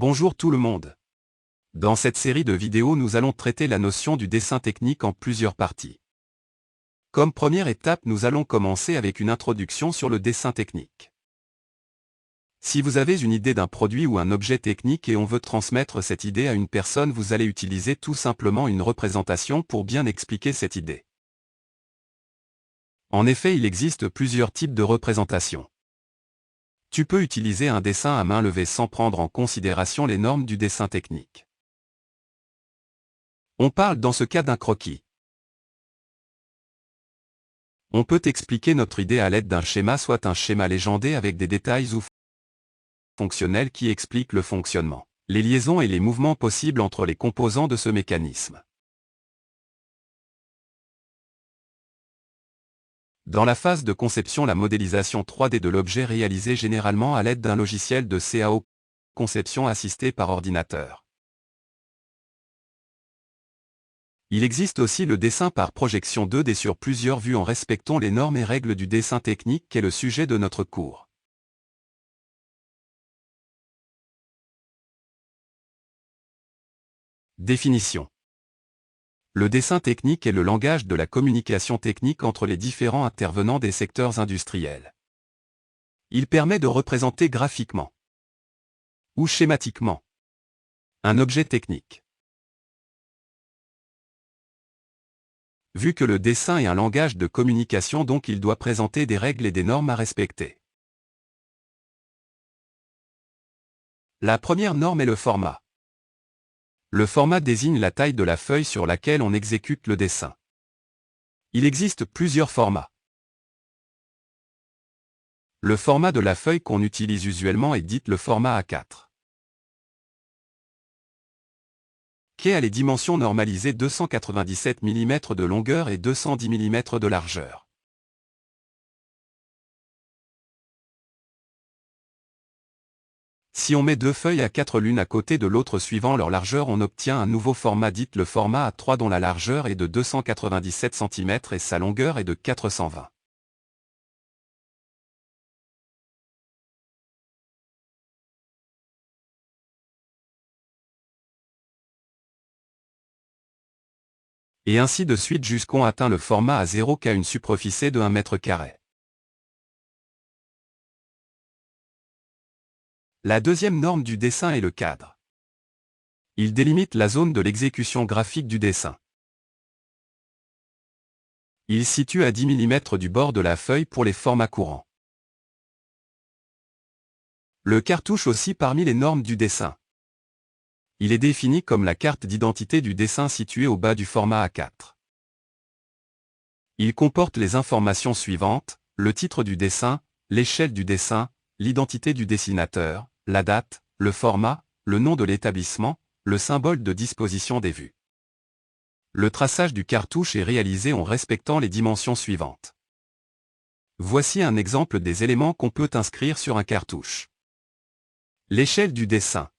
Bonjour tout le monde. Dans cette série de vidéos nous allons traiter la notion du dessin technique en plusieurs parties. Comme première étape nous allons commencer avec une introduction sur le dessin technique. Si vous avez une idée d'un produit ou un objet technique et on veut transmettre cette idée à une personne, vous allez utiliser tout simplement une représentation pour bien expliquer cette idée. En effet, il existe plusieurs types de représentations. Tu peux utiliser un dessin à main levée sans prendre en considération les normes du dessin technique. On parle dans ce cas d'un croquis. On peut expliquer notre idée à l'aide d'un schéma, soit un schéma légendé avec des détails ou fonctionnels qui expliquent le fonctionnement, les liaisons et les mouvements possibles entre les composants de ce mécanisme. Dans la phase de conception, la modélisation 3D de l'objet réalisée généralement à l'aide d'un logiciel de CAO, conception assistée par ordinateur. Il existe aussi le dessin par projection 2D sur plusieurs vues en respectant les normes et règles du dessin technique qui est le sujet de notre cours. Définition. Le dessin technique est le langage de la communication technique entre les différents intervenants des secteurs industriels. Il permet de représenter graphiquement ou schématiquement un objet technique. Vu que le dessin est un langage de communication, donc il doit présenter des règles et des normes à respecter. La première norme est le format. Le format désigne la taille de la feuille sur laquelle on exécute le dessin. Il existe plusieurs formats. Le format de la feuille qu'on utilise usuellement est dit le format A4. Qui a les dimensions normalisées 297 mm de longueur et 210 mm de largeur. Si on met deux feuilles A4 l'une à côté de l'autre suivant leur largeur, on obtient un nouveau format dit le format A3 dont la largeur est de 297 cm et sa longueur est de 420. Et ainsi de suite jusqu'on atteint le format A0 qui a une superficie de 1 m². La deuxième norme du dessin est le cadre. Il délimite la zone de l'exécution graphique du dessin. Il situe à 10 mm du bord de la feuille pour les formats courants. Le cartouche aussi parmi les normes du dessin. Il est défini comme la carte d'identité du dessin située au bas du format A4. Il comporte les informations suivantes, le titre du dessin, l'échelle du dessin, l'identité du dessinateur, la date, le format, le nom de l'établissement, le symbole de disposition des vues. Le traçage du cartouche est réalisé en respectant les dimensions suivantes. Voici un exemple des éléments qu'on peut inscrire sur un cartouche. L'échelle du dessin.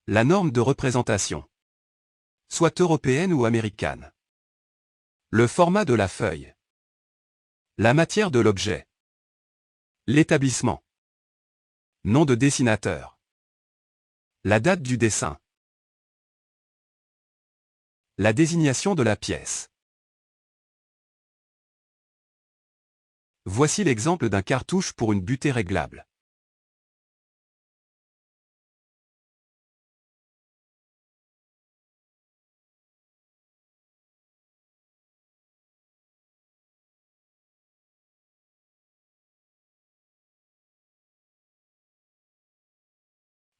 La norme de représentation. Soit européenne ou américaine. Le format de la feuille. La matière de l'objet. L'établissement. Nom de dessinateur. La date du dessin. La désignation de la pièce. Voici l'exemple d'un cartouche pour une butée réglable.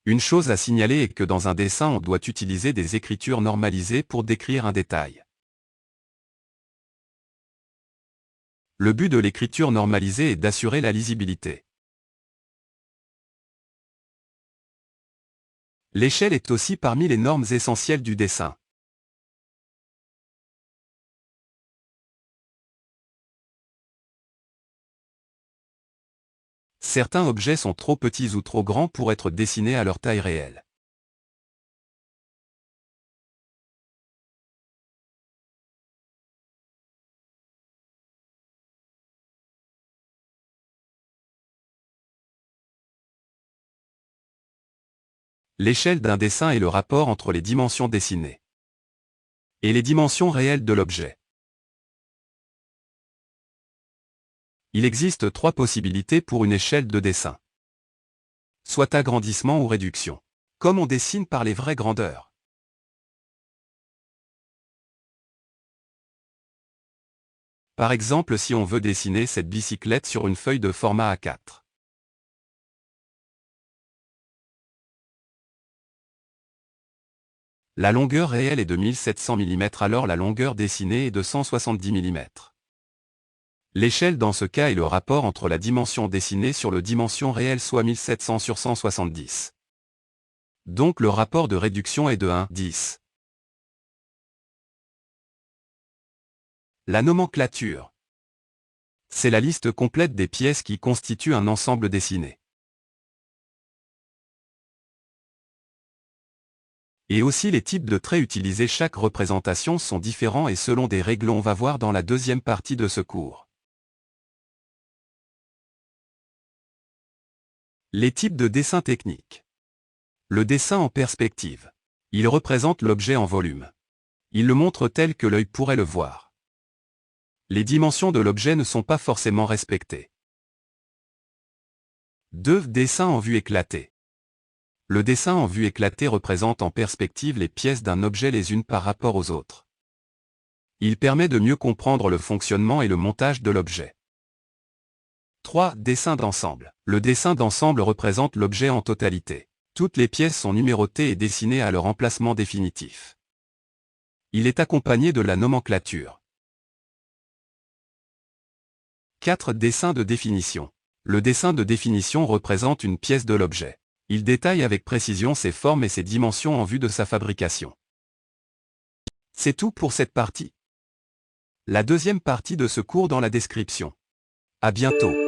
Une chose à signaler est que dans un dessin on doit utiliser des écritures normalisées pour décrire un détail. Le but de l'écriture normalisée est d'assurer la lisibilité. L'échelle est aussi parmi les normes essentielles du dessin. Certains objets sont trop petits ou trop grands pour être dessinés à leur taille réelle. L'échelle d'un dessin est le rapport entre les dimensions dessinées et les dimensions réelles de l'objet. Il existe 3 possibilités pour une échelle de dessin. Soit agrandissement ou réduction. Comme on dessine par les vraies grandeurs. Par exemple, si on veut dessiner cette bicyclette sur une feuille de format A4. La longueur réelle est de 1700 mm, alors la longueur dessinée est de 170 mm. L'échelle dans ce cas est le rapport entre la dimension dessinée sur le dimension réelle, soit 1700 sur 170. Donc le rapport de réduction est de 1:10. La nomenclature. C'est la liste complète des pièces qui constituent un ensemble dessiné. Et aussi les types de traits utilisés. Chaque représentation sont différents et selon des règles on va voir dans la deuxième partie de ce cours. Les types de dessins techniques. Le dessin en perspective. Il représente l'objet en volume. Il le montre tel que l'œil pourrait le voir. Les dimensions de l'objet ne sont pas forcément respectées. 2. Dessin en vue éclatée. Le dessin en vue éclatée représente en perspective les pièces d'un objet les unes par rapport aux autres. Il permet de mieux comprendre le fonctionnement et le montage de l'objet. 3. Dessin d'ensemble. Le dessin d'ensemble représente l'objet en totalité. Toutes les pièces sont numérotées et dessinées à leur emplacement définitif. Il est accompagné de la nomenclature. 4. Dessin de définition. Le dessin de définition représente une pièce de l'objet. Il détaille avec précision ses formes et ses dimensions en vue de sa fabrication. C'est tout pour cette partie. La deuxième partie de ce cours dans la description. À bientôt.